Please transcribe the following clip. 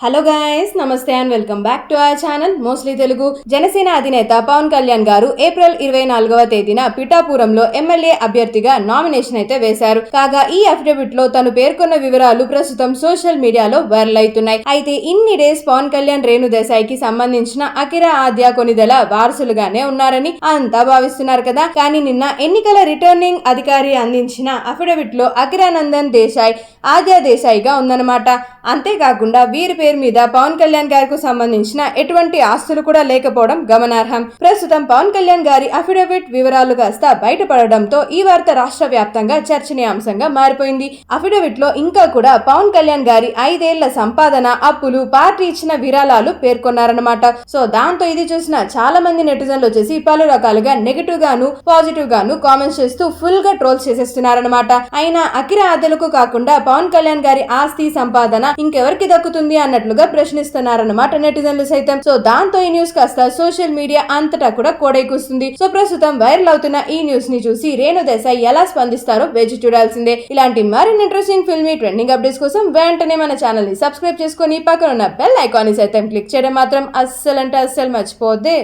Hello guys, నమస్తే and welcome back to our channel mostly Telugu. Janasena అధినేత పవన్ కళ్యాణ్ గారు ఏప్రిల్ 24వ తేదీన పిఠాపురంలో ఎమ్మెల్యే అభ్యర్థిగా నామినేషన్ అయితే వేశారు. కాగా ఈ అఫిడవిట్ లో తను పేర్కొన్న వివరాలు ప్రస్తుతం సోషల్ మీడియాలో వైరల్ అవుతున్నాయి. అయితే ఇన్ని డేస్ పవన్ కళ్యాణ్ రేణు దేశాయ్కి సంబంధించిన అకిరా ఆద్య కొనిదెల వారసులుగానే ఉన్నారని అంతా భావిస్తున్నారు కదా. కానీ నిన్న ఎన్నికల రిటర్నింగ్ అధికారి అందించిన అఫిడవిట్ లో అకిరానందన్ దేశాయ్ ఆద్య దేశాయ్గా ఉందన్నమాట. అంతేకాకుండా వీరి పేరు మీద పవన్ కళ్యాణ్ గారికి సంబంధించిన ఎటువంటి ఆస్తులు కూడా లేకపోవడం గమనార్హం. ప్రస్తుతం పవన్ కళ్యాణ్ గారి అఫిడవిట్ వివరాలు కాస్త బయటపడడంతో ఈ వార్త రాష్ట్ర వ్యాప్తంగా చర్చనీయాంశంగా మారిపోయింది. అఫిడవిట్ లో ఇంకా కూడా పవన్ కళ్యాణ్ గారి 5 ఏళ్ల సంపాదన, అప్పులు, పార్టీ ఇచ్చిన విరాళాలు పేర్కొన్నారన్నమాట. సో దాంతో ఇది చూసిన చాలా మంది నెటిజన్లు వచ్చేసి పలు రకాలుగా నెగటివ్ గాను పాజిటివ్ గాను కామెంట్స్ చేస్తూ ఫుల్ గా ట్రోల్స్ చేసేస్తున్నారన్నమాట. అయినా అకిరా ఆద్యలకు కాకుండా పవన్ కళ్యాణ్ గారి ఆస్తి సంపాదన ఇంకెవరికి దక్కుతుంది అన్నట్లుగా ప్రశ్నిస్తున్నారన్నమాట నెటిజన్లు సైతం. సో దాంతో ఈ న్యూస్ కాస్త సోషల్ మీడియా అంతటా కూడా కోడైకూస్తుంది. సో ప్రస్తుతం వైరల్ అవుతున్న ఈ న్యూస్ ని చూసి రేణు దేశాయ్ ఎలా స్పందిస్తారో వేచి చూడాల్సిందే. ఇలాంటి మరిన్ని ఇంట్రెస్టింగ్ ఫిల్మీ ట్రెండింగ్ అప్డేట్స్ కోసం వెంటనే మన ఛానల్ ని సబ్స్క్రైబ్ చేసుకుని పక్కన ఉన్న బెల్ ఐకాన్ ని సైతం క్లిక్ చేయడం మాత్రం అస్సలు మర్చిపోద్దే.